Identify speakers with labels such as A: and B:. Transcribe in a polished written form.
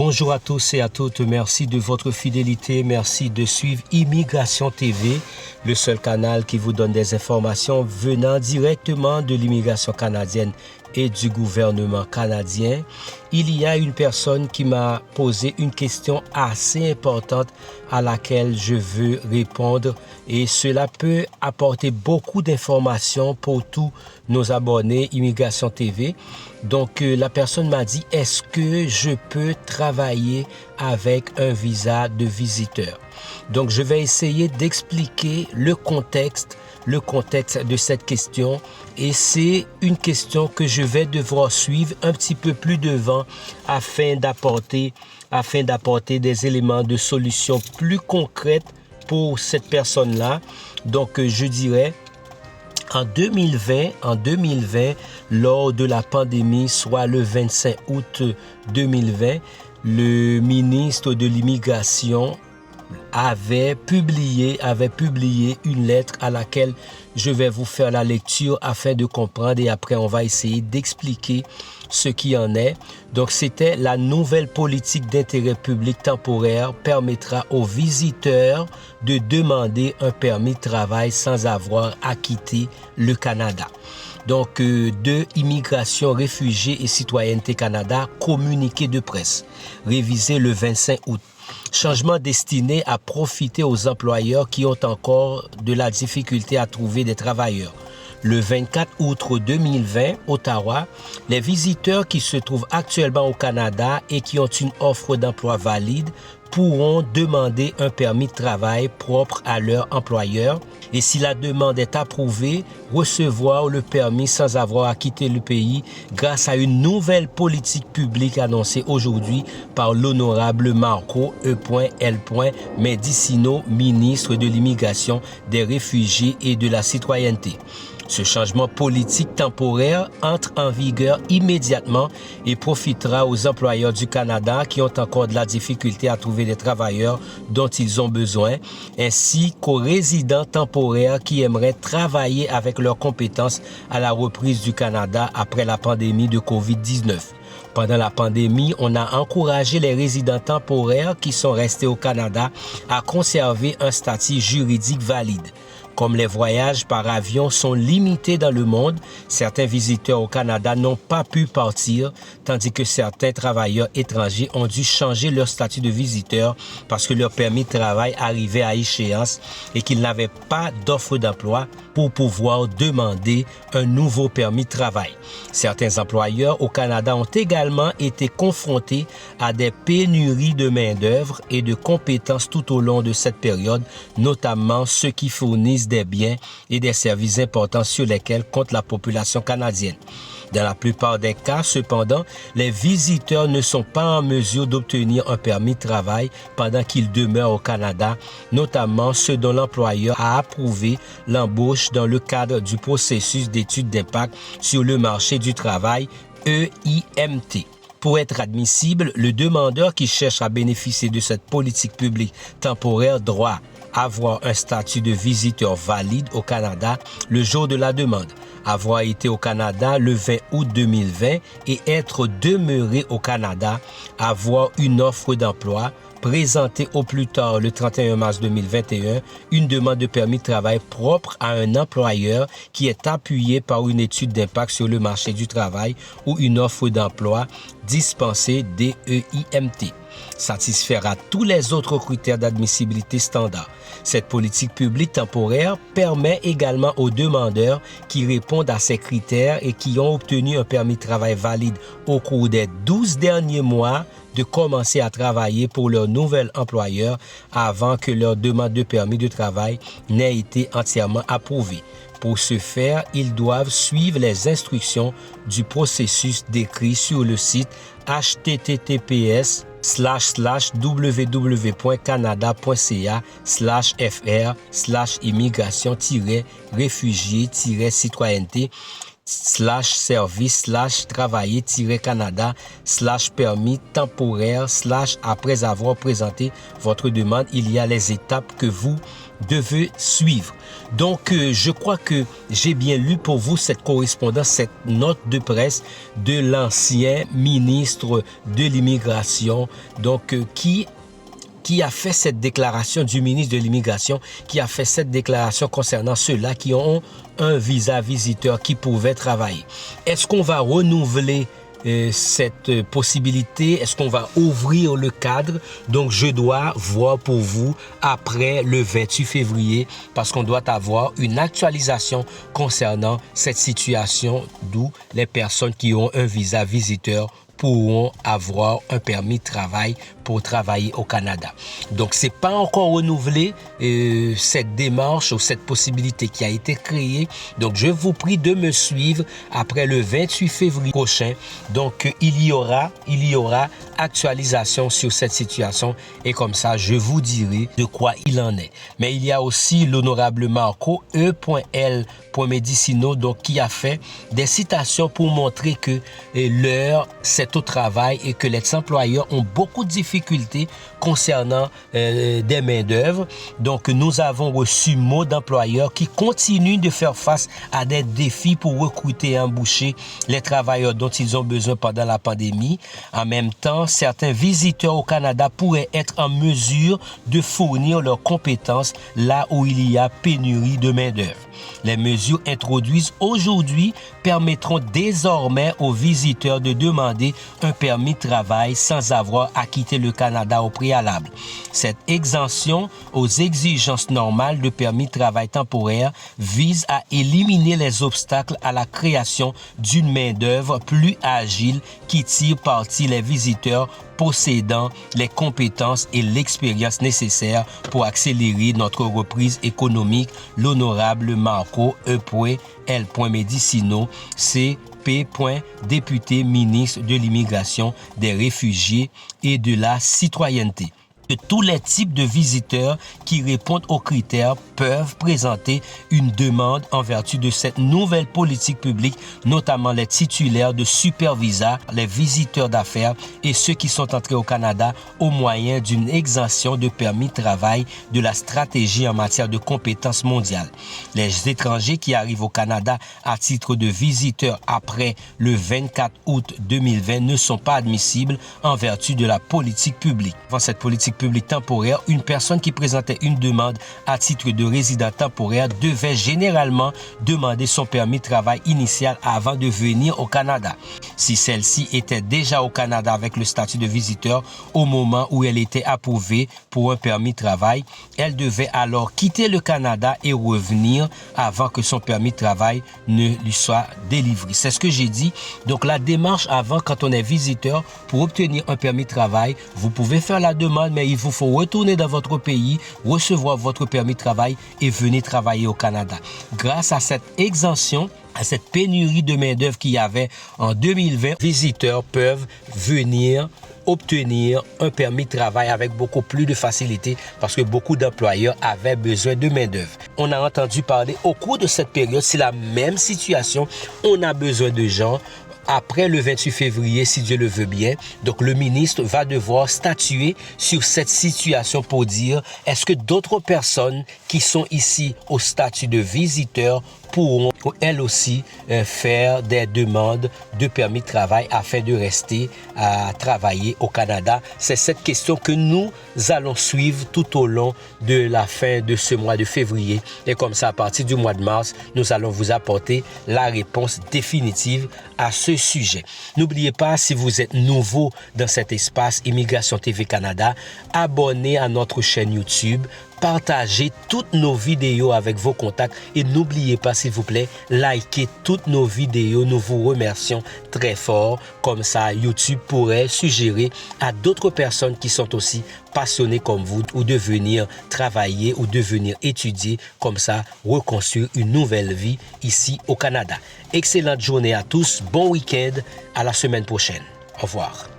A: Bonjour à tous et à toutes, merci de votre fidélité, merci de suivre Immigration TV, le seul canal qui vous donne des informations venant directement de l'immigration canadienne et du gouvernement canadien. Il y a une personne qui m'a posé une question assez importante à laquelle je veux répondre et cela peut apporter beaucoup d'informations pour tous nos abonnés Immigration TV. Donc la personne m'a dit, est-ce que je peux travailler avec un visa de visiteur? Donc je vais essayer d'expliquer le contexte de cette question et c'est une question que je vais devoir suivre un petit peu plus devant afin d'apporter des éléments de solution plus concrètes pour cette personne-là. Donc je dirais en 2020, lors de la pandémie, soit le 25 août 2020, le ministre de l'Immigration avait publié une lettre à laquelle je vais vous faire la lecture afin de comprendre et après on va essayer d'expliquer ce qui en est. Donc c'était la nouvelle politique d'intérêt public temporaire permettra aux visiteurs de demander un permis de travail sans avoir à quitter le Canada. Donc de Immigration, Réfugiés et Citoyenneté Canada, communiqué de presse, révisé le 25 août. Changement destiné à profiter aux employeurs qui ont encore de la difficulté à trouver des travailleurs. Le 24 août 2020, Ottawa, les visiteurs qui se trouvent actuellement au Canada et qui ont une offre d'emploi valide pourront demander un permis de travail propre à leur employeur et si la demande est approuvée, recevoir le permis sans avoir à quitter le pays grâce à une nouvelle politique publique annoncée aujourd'hui par l'honorable Marco E.L. Mendicino, ministre de l'Immigration, des Réfugiés et de la Citoyenneté. Ce changement politique temporaire entre en vigueur immédiatement et profitera aux employeurs du Canada qui ont encore de la difficulté à trouver des travailleurs dont ils ont besoin, ainsi qu'aux résidents temporaires qui aimeraient travailler avec leurs compétences à la reprise du Canada après la pandémie de COVID-19. Pendant la pandémie, on a encouragé les résidents temporaires qui sont restés au Canada à conserver un statut juridique valide. Comme les voyages par avion sont limités dans le monde, certains visiteurs au Canada n'ont pas pu partir, tandis que certains travailleurs étrangers ont dû changer leur statut de visiteur parce que leur permis de travail arrivait à échéance et qu'ils n'avaient pas d'offre d'emploi pour pouvoir demander un nouveau permis de travail. Certains employeurs au Canada ont également été confrontés à des pénuries de main-d'œuvre et de compétences tout au long de cette période, notamment ceux qui fournissent des biens et des services importants sur lesquels compte la population canadienne. Dans la plupart des cas, cependant, les visiteurs ne sont pas en mesure d'obtenir un permis de travail pendant qu'ils demeurent au Canada, notamment ceux dont l'employeur a approuvé l'embauche dans le cadre du processus d'étude d'impact sur le marché du travail, EIMT. Pour être admissible, le demandeur qui cherche à bénéficier de cette politique publique temporaire doit avoir un statut de visiteur valide au Canada le jour de la demande, avoir été au Canada le 20 août 2020 et être demeuré au Canada, avoir une offre d'emploi, présenter au plus tard le 31 mars 2021 une demande de permis de travail propre à un employeur qui est appuyée par une étude d'impact sur le marché du travail ou une offre d'emploi dispensée d'EIMT. Satisfaire à tous les autres critères d'admissibilité standard. Cette politique publique temporaire permet également aux demandeurs qui répondent à ces critères et qui ont obtenu un permis de travail valide au cours des 12 derniers mois de commencer à travailler pour leur nouvel employeur avant que leur demande de permis de travail n'ait été entièrement approuvée. Pour ce faire, ils doivent suivre les instructions du processus décrit sur le site https://www.canada.ca/fr/immigration-réfugiés-citoyenneté /service/travailler-canada/permis temporaire/ après avoir présenté votre demande, il y a les étapes que vous devez suivre. Donc, je crois que j'ai bien lu pour vous cette correspondance, cette note de presse de l'ancien ministre de l'Immigration, donc qui a fait cette déclaration du ministre de l'Immigration, qui a fait cette déclaration concernant ceux-là qui ont un visa visiteur qui pouvaient travailler. Est-ce qu'on va renouveler cette possibilité? Est-ce qu'on va ouvrir le cadre? Donc, je dois voir pour vous après le 28 février parce qu'on doit avoir une actualisation concernant cette situation d'où les personnes qui ont un visa visiteur pourront avoir un permis de travail pour travailler au Canada. Donc, c'est pas encore renouvelé cette démarche ou cette possibilité qui a été créée. Donc, je vous prie de me suivre après le 28 février prochain. Donc, il y aura actualisation sur cette situation et comme ça, je vous dirai de quoi il en est. Mais il y a aussi l'honorable Marco E.L. Medicino, donc qui a fait des citations pour montrer que l'heure c'est au travail et que les employeurs ont beaucoup de difficultés concernant des main-d'œuvre. Donc nous avons reçu mot d'employeurs qui continuent de faire face à des défis pour recruter et embaucher les travailleurs dont ils ont besoin pendant la pandémie. En même temps, certains visiteurs au Canada pourraient être en mesure de fournir leurs compétences là où il y a pénurie de main-d'œuvre. Les mesures introduites aujourd'hui permettront désormais aux visiteurs de demander un permis de travail sans avoir à quitter le Canada au préalable. Cette exemption aux exigences normales de permis de travail temporaire vise à éliminer les obstacles à la création d'une main-d'œuvre plus agile qui tire parti les visiteurs possédant les compétences et l'expérience nécessaires pour accélérer notre reprise économique. L'honorable Marco E.L. Medicino, CP. Député ministre de l'Immigration, des Réfugiés et de la Citoyenneté. Que tous les types de visiteurs qui répondent aux critères peuvent présenter une demande en vertu de cette nouvelle politique publique, notamment les titulaires de super visa, les visiteurs d'affaires et ceux qui sont entrés au Canada au moyen d'une exemption de permis de travail de la stratégie en matière de compétences mondiales. Les étrangers qui arrivent au Canada à titre de visiteurs après le 24 août 2020 ne sont pas admissibles en vertu de la politique publique. Avant cette politique public temporaire, une personne qui présentait une demande à titre de résident temporaire devait généralement demander son permis de travail initial avant de venir au Canada. Si celle-ci était déjà au Canada avec le statut de visiteur au moment où elle était approuvée pour un permis de travail, elle devait alors quitter le Canada et revenir avant que son permis de travail ne lui soit délivré. C'est ce que j'ai dit. Donc la démarche avant, quand on est visiteur, pour obtenir un permis de travail, vous pouvez faire la demande, mais il vous faut retourner dans votre pays, recevoir votre permis de travail et venir travailler au Canada. Grâce à cette exemption, à cette pénurie de main-d'œuvre qu'il y avait en 2020, les visiteurs peuvent venir obtenir un permis de travail avec beaucoup plus de facilité parce que beaucoup d'employeurs avaient besoin de main-d'œuvre. On a entendu parler au cours de cette période, c'est la même situation. On a besoin de gens. Après le 28 février, si Dieu le veut bien, donc le ministre va devoir statuer sur cette situation pour dire est-ce que d'autres personnes qui sont ici au statut de visiteurs pourront elles aussi faire des demandes de permis de travail afin de rester à travailler au Canada. C'est cette question que nous allons suivre tout au long de la fin de ce mois de février. Et comme ça, à partir du mois de mars, nous allons vous apporter la réponse définitive à ce sujet. N'oubliez pas, si vous êtes nouveau dans cet espace Immigration TV Canada, abonnez à notre chaîne YouTube. Partagez toutes nos vidéos avec vos contacts et n'oubliez pas, s'il vous plaît, likez toutes nos vidéos. Nous vous remercions très fort. Comme ça, YouTube pourrait suggérer à d'autres personnes qui sont aussi passionnées comme vous ou de venir travailler ou de venir étudier, comme ça, reconstruire une nouvelle vie ici au Canada. Excellente journée à tous, bon week-end, à la semaine prochaine. Au revoir.